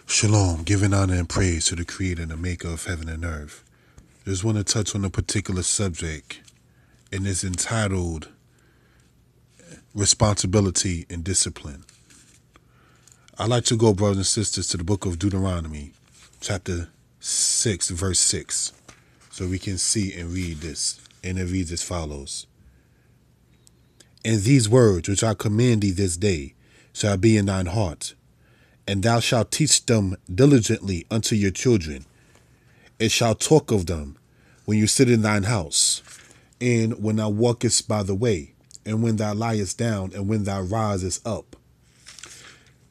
Shalom, giving honor and praise to the Creator and the Maker of heaven and earth. Just want to touch on a particular subject, and it's entitled Responsibility and Discipline. I'd like to go, brothers and sisters, to the book of Deuteronomy, chapter 6, verse 6, so we can see and read this. And it reads as follows. And these words which I command thee this day shall be in thine heart, and thou shalt teach them diligently unto your children, and shalt talk of them when you sit in thine house, and when thou walkest by the way, and when thou liest down, and when thou risest up.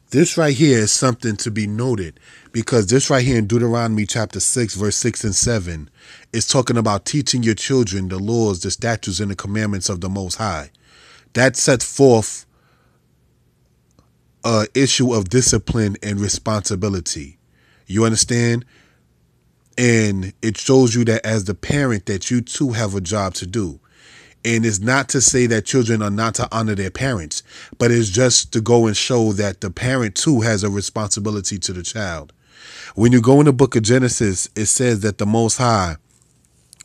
This right here is something to be noted, because this right here in Deuteronomy chapter 6, verse 6 and 7 is talking about teaching your children the laws, the statutes, and the commandments of the Most High. That sets forth an issue of discipline and responsibility. You understand? And it shows you that as the parent that you too have a job to do. And it's not to say that children are not to honor their parents, but it's just to go and show that the parent too has a responsibility to the child. When you go in the book of Genesis, it says that the Most High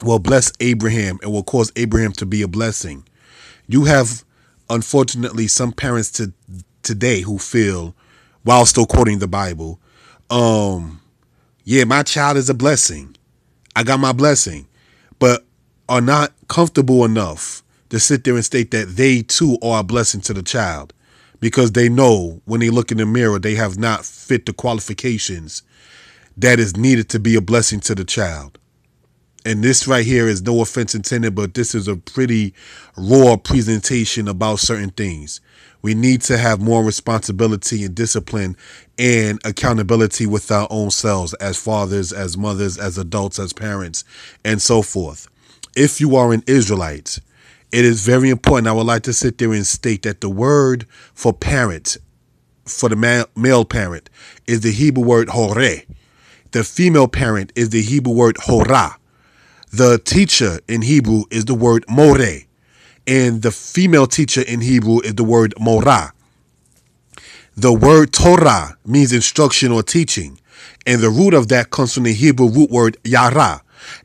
will bless Abraham and will cause Abraham to be a blessing. You have, unfortunately, some parents today who feel, while still quoting the Bible, yeah, my child is a blessing. I got my blessing. But are not comfortable enough to sit there and state that they too are a blessing to the child, because they know when they look in the mirror, they have not fit the qualifications that is needed to be a blessing to the child. And this right here is no offense intended, but this is a pretty raw presentation about certain things. We need to have more responsibility and discipline and accountability with our own selves as fathers, as mothers, as adults, as parents, and so forth. If you are an Israelite, it is very important. I would like to sit there and state that the word for parent, for the male parent, is the Hebrew word horeh. The female parent is the Hebrew word horah. The teacher in Hebrew is the word moreh, and the female teacher in Hebrew is the word morah. The word Torah means instruction or teaching, and the root of that comes from the Hebrew root word yara.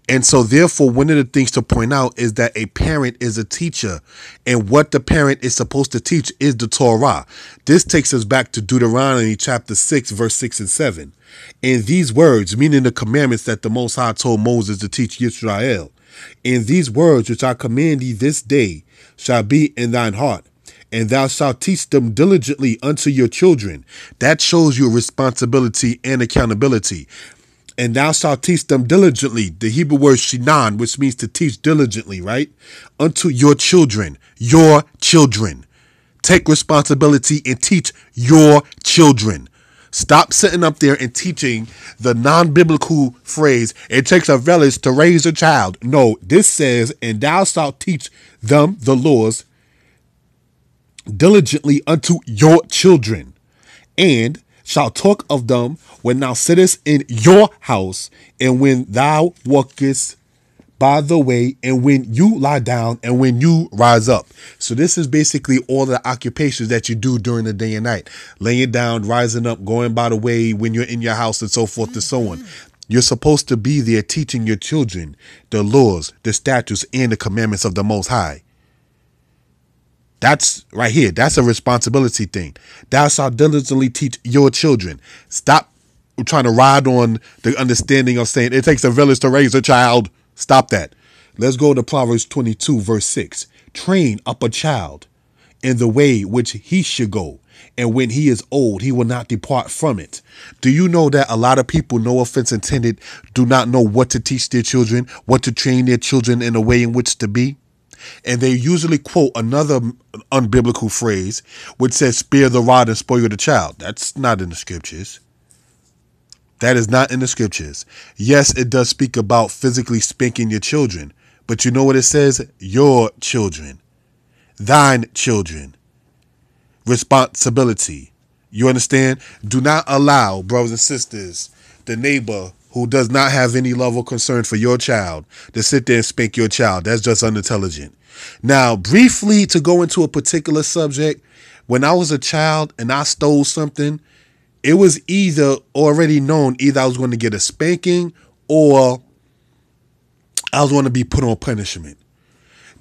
And so therefore, one of the things to point out is that a parent is a teacher, and what the parent is supposed to teach is the Torah. This takes us back to Deuteronomy chapter 6, verse 6 and 7. And these words, meaning the commandments that the Most High told Moses to teach Israel, and these words which I command thee this day shall be in thine heart, and thou shalt teach them diligently unto your children. That shows you responsibility and accountability. And thou shalt teach them diligently, the Hebrew word shinan, which means to teach diligently, right? Unto your children, your children. Take responsibility and teach your children. Stop sitting up there and teaching the non-biblical phrase, it takes a village to raise a child. No, this says, and thou shalt teach them the laws diligently unto your children, and shall talk of them when thou sittest in your house, and when thou walkest by the way, and when you lie down, and when you rise up. So this is basically all the occupations that you do during the day and night. Laying down, rising up, going by the way, when you're in your house, and so forth and so on. You're supposed to be there teaching your children the laws, the statutes, and the commandments of the Most High. That's right here. That's a responsibility thing. Thou shalt diligently teach your children. Stop trying to ride on the understanding of saying it takes a village to raise a child. Stop that. Let's go to Proverbs 22, verse 6. Train up a child in the way which he should go, and when he is old, he will not depart from it. Do you know that a lot of people, no offense intended, do not know what to teach their children, what to train their children in a way in which to be? And they usually quote another unbiblical phrase which says, spare the rod and spoil the child. That's not in the scriptures. That is not in the scriptures. Yes, it does speak about physically spanking your children, but you know what it says? Your children, thine children, responsibility. You understand? Do not allow, brothers and sisters, the neighbor who does not have any love or concern for your child to sit there and spank your child. That's just unintelligent. Now, briefly to go into a particular subject, when I was a child and I stole something, It was either already known, either I was going to get a spanking or I was going to be put on punishment.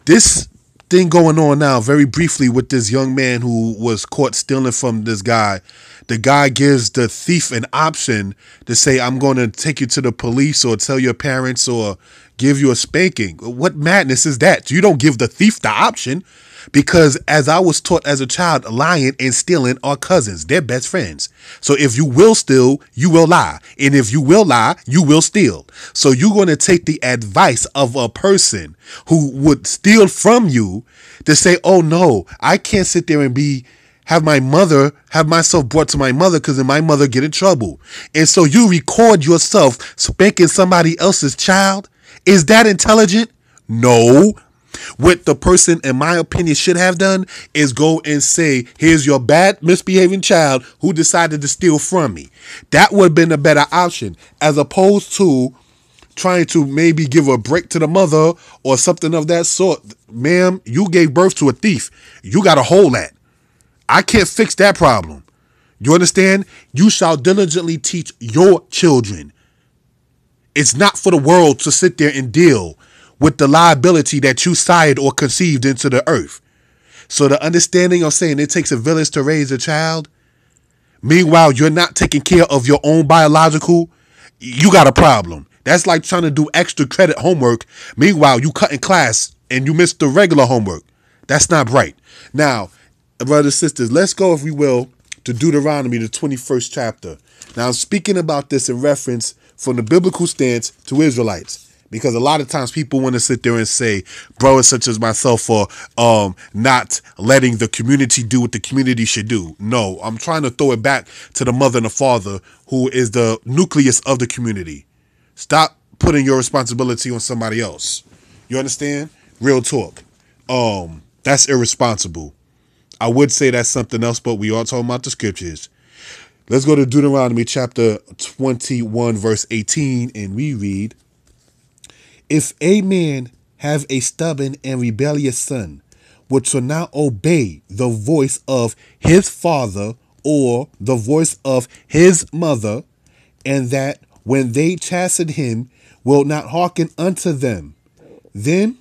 This thing going on now, very briefly, with this young man who was caught stealing from this guy. The guy gives the thief an option to say, I'm going to take you to the police or tell your parents or give you a spanking. What madness is that? You don't give the thief the option, because as I was taught as a child, lying and stealing are cousins. They're best friends. So if you will steal, you will lie. And if you will lie, you will steal. So you're going to take the advice of a person who would steal from you to say, oh no, I can't sit there and have myself brought to my mother because then my mother get in trouble. And so you record yourself spanking somebody else's child. Is that intelligent? No. What the person, in my opinion, should have done is go and say, here's your bad misbehaving child who decided to steal from me. That would have been a better option, as opposed to trying to maybe give a break to the mother or something of that sort. Ma'am, you gave birth to a thief. You got to hold that. I can't fix that problem. You understand? You shall diligently teach your children. It's not for the world to sit there and deal with the liability that you sired or conceived into the earth. So the understanding of saying it takes a village to raise a child, meanwhile, you're not taking care of your own biological, you got a problem. That's like trying to do extra credit homework. Meanwhile, you cut in class and you miss the regular homework. That's not right. Now, brothers and sisters, let's go, if we will, to Deuteronomy, the 21st chapter. Now, I'm speaking about this in reference from the biblical stance to Israelites, because a lot of times people want to sit there and say, brothers such as myself are not letting the community do what the community should do. No, I'm trying to throw it back to the mother and the father, who is the nucleus of the community. Stop putting your responsibility on somebody else. You understand? Real talk. That's irresponsible. I would say that's something else, but we are talking about the scriptures. Let's go to Deuteronomy chapter 21, verse 18, and we read, if a man have a stubborn and rebellious son, which will not obey the voice of his father or the voice of his mother, and that when they chasten him will not hearken unto them, then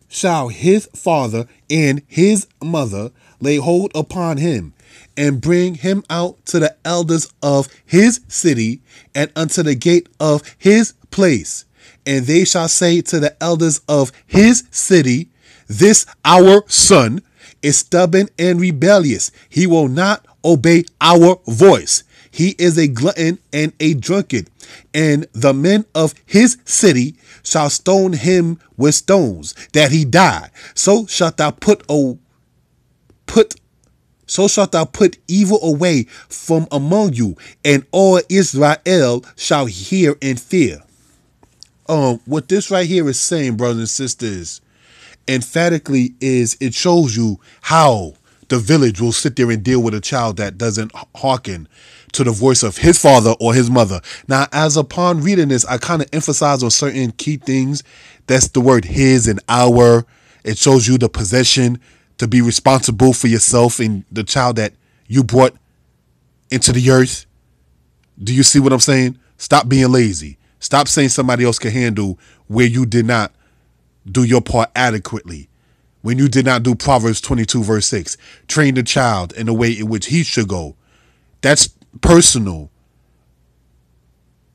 shall his father and his mother lay hold upon him and bring him out to the elders of his city and unto the gate of his place. And they shall say to the elders of his city, this our son is stubborn and rebellious. He will not obey our voice. He is a glutton and a drunkard. And the men of his city shall stone him with stones, that he die. So shalt thou put evil away from among you, and all Israel shall hear and fear. What this right here is saying, brothers and sisters, emphatically, is it shows you how the village will sit there and deal with a child that doesn't hearken to the voice of his father or his mother. Now, as upon reading this, I kind of emphasize on certain key things. That's the word his and our. It shows you the possession to be responsible for yourself and the child that you brought into the earth. Do you see what I'm saying? Stop being lazy. Stop saying somebody else can handle where you did not do your part adequately. When you did not do Proverbs 22 verse 6. Train the child in the way in which he should go. That's personal.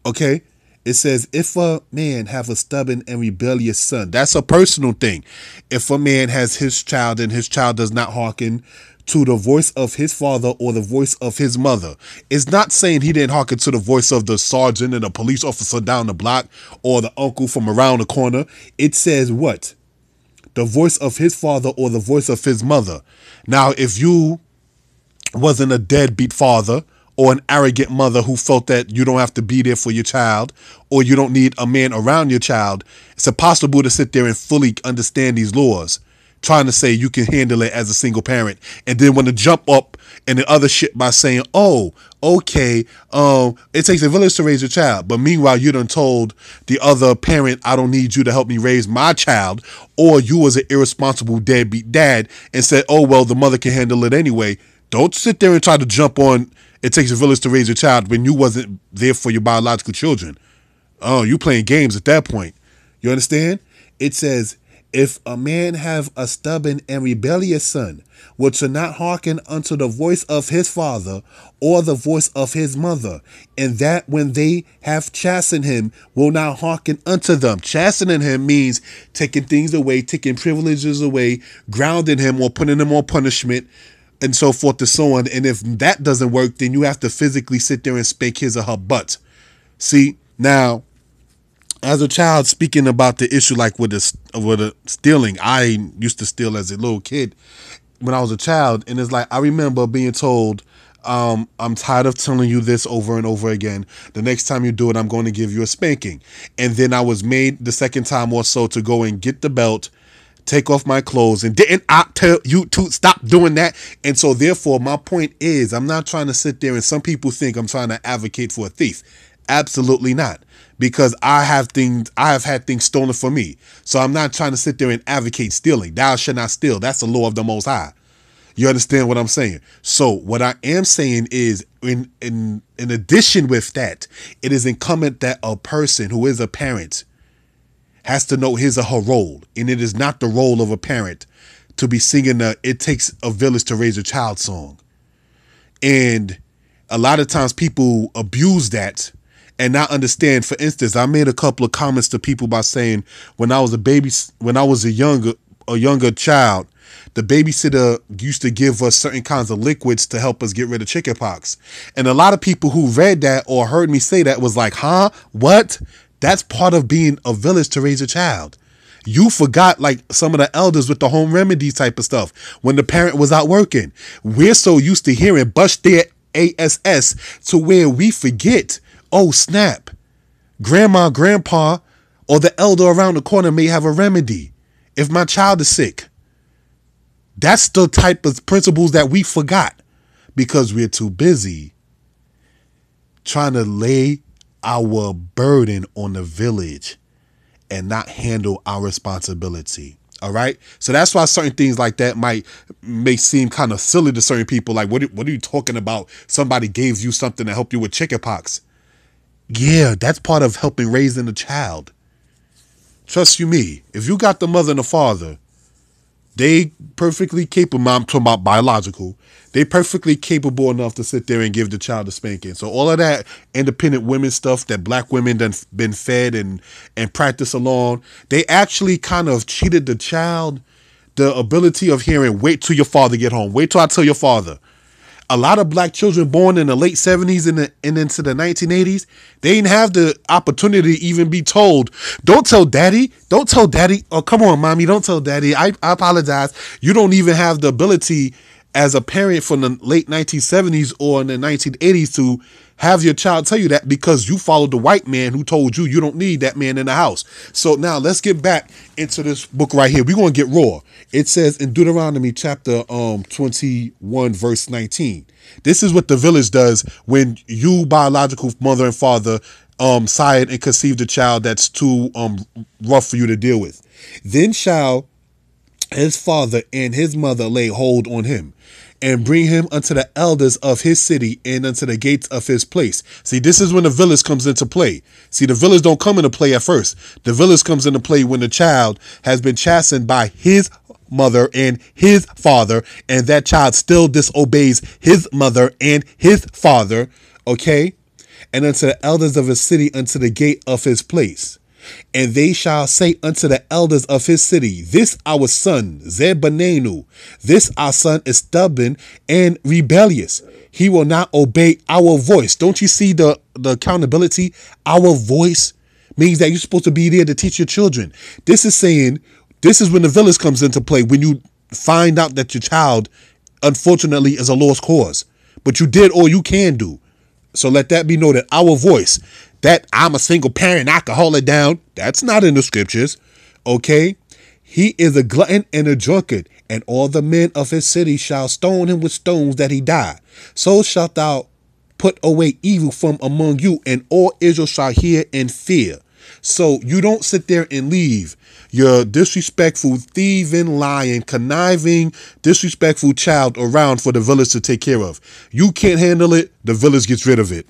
Okay? It says, if a man have a stubborn and rebellious son, that's a personal thing. If a man has his child and his child does not hearken to the voice of his father or the voice of his mother, it's not saying he didn't hearken to the voice of the sergeant and the police officer down the block or the uncle from around the corner. It says what? The voice of his father or the voice of his mother. Now, if you wasn't a deadbeat father or an arrogant mother who felt that you don't have to be there for your child or you don't need a man around your child, it's impossible to sit there and fully understand these laws, trying to say you can handle it as a single parent and then want to jump up and the other shit by saying, oh, okay, it takes a village to raise a child. But meanwhile, you done told the other parent, I don't need you to help me raise my child. Or you was an irresponsible deadbeat dad and said, oh, well, the mother can handle it anyway. Don't sit there and try to jump on it takes a village to raise a child when you wasn't there for your biological children. Oh, you playing games at that point. You understand? It says, if a man have a stubborn and rebellious son, which shall not hearken unto the voice of his father or the voice of his mother, and that when they have chastened him will not hearken unto them. Chastening him means taking things away, taking privileges away, grounding him or putting him on punishment, and so forth and so on. And if that doesn't work, then you have to physically sit there and spank his or her butt. See, now, as a child, speaking about the issue like with the stealing, I used to steal as a little kid when I was a child. And it's like, I remember being told, I'm tired of telling you this over and over again. The next time you do it, I'm going to give you a spanking. And then I was made the second time or so to go and get the belt, take off my clothes, and didn't I tell you to stop doing that? And so therefore, my point is, I'm not trying to sit there and some people think I'm trying to advocate for a thief. Absolutely not. Because I have had things stolen from me. So I'm not trying to sit there and advocate stealing. Thou shalt not steal. That's the law of the Most High. You understand what I'm saying? So what I am saying is, in addition with that, it is incumbent that a person who is a parent has to know his or her role. And it is not the role of a parent to be singing the "It Takes a Village to Raise a Child" song. And a lot of times people abuse that and not understand. For instance, I made a couple of comments to people by saying when I was a younger child, the babysitter used to give us certain kinds of liquids to help us get rid of chickenpox. And a lot of people who read that or heard me say that was like, huh? What? That's part of being a village to raise a child. You forgot like some of the elders with the home remedies type of stuff when the parent was out working. We're so used to hearing "bush their ass" to where we forget, oh snap, grandma, grandpa, or the elder around the corner may have a remedy if my child is sick. That's the type of principles that we forgot because we're too busy trying to lay our burden on the village and not handle our responsibility. All right. So that's why certain things like that may seem kind of silly to certain people. Like, what are you talking about? Somebody gave you something to help you with chickenpox. Yeah, that's part of helping raising a child. Trust you me. If you got the mother and the father, they perfectly capable. I'm talking about biological. They perfectly capable enough to sit there and give the child a spanking. So all of that independent women stuff that black women done been fed and practice along, they actually kind of cheated the child the ability of hearing, wait till your father get home. Wait till I tell your father. A lot of black children born in the late 70s and into the 1980s, they didn't have the opportunity to even be told, don't tell daddy. Don't tell daddy. Oh, come on, mommy. Don't tell daddy. I apologize. You don't even have the ability as a parent from the late 1970s or in the 1980s to have your child tell you that because you followed the white man who told you don't need that man in the house. So now let's get back into this book right here. We're going to get raw. It says in Deuteronomy chapter 21 verse 19. This is what the village does when you biological mother and father sired and conceived a child that's too rough for you to deal with. Then shall his father and his mother lay hold on him and bring him unto the elders of his city and unto the gates of his place. See, this is when the village comes into play. See, the village don't come into play at first. The village comes into play when the child has been chastened by his mother and his father, and that child still disobeys his mother and his father, okay? And unto the elders of his city, unto the gate of his place. And they shall say unto the elders of his city, this our son, Zebanenu, this our son is stubborn and rebellious. He will not obey our voice. Don't you see the accountability? Our voice means that you're supposed to be there to teach your children. This is saying, this is when the village comes into play, when you find out that your child, unfortunately, is a lost cause. But you did all you can do. So let that be noted. Our voice, that I'm a single parent, I can hold it down. That's not in the scriptures. Okay. He is a glutton and a drunkard, and all the men of his city shall stone him with stones that he die. So shalt thou put away evil from among you, and all Israel shall hear and fear. So you don't sit there and leave your disrespectful, thieving, lying, conniving, disrespectful child around for the village to take care of. You can't handle it, the village gets rid of it.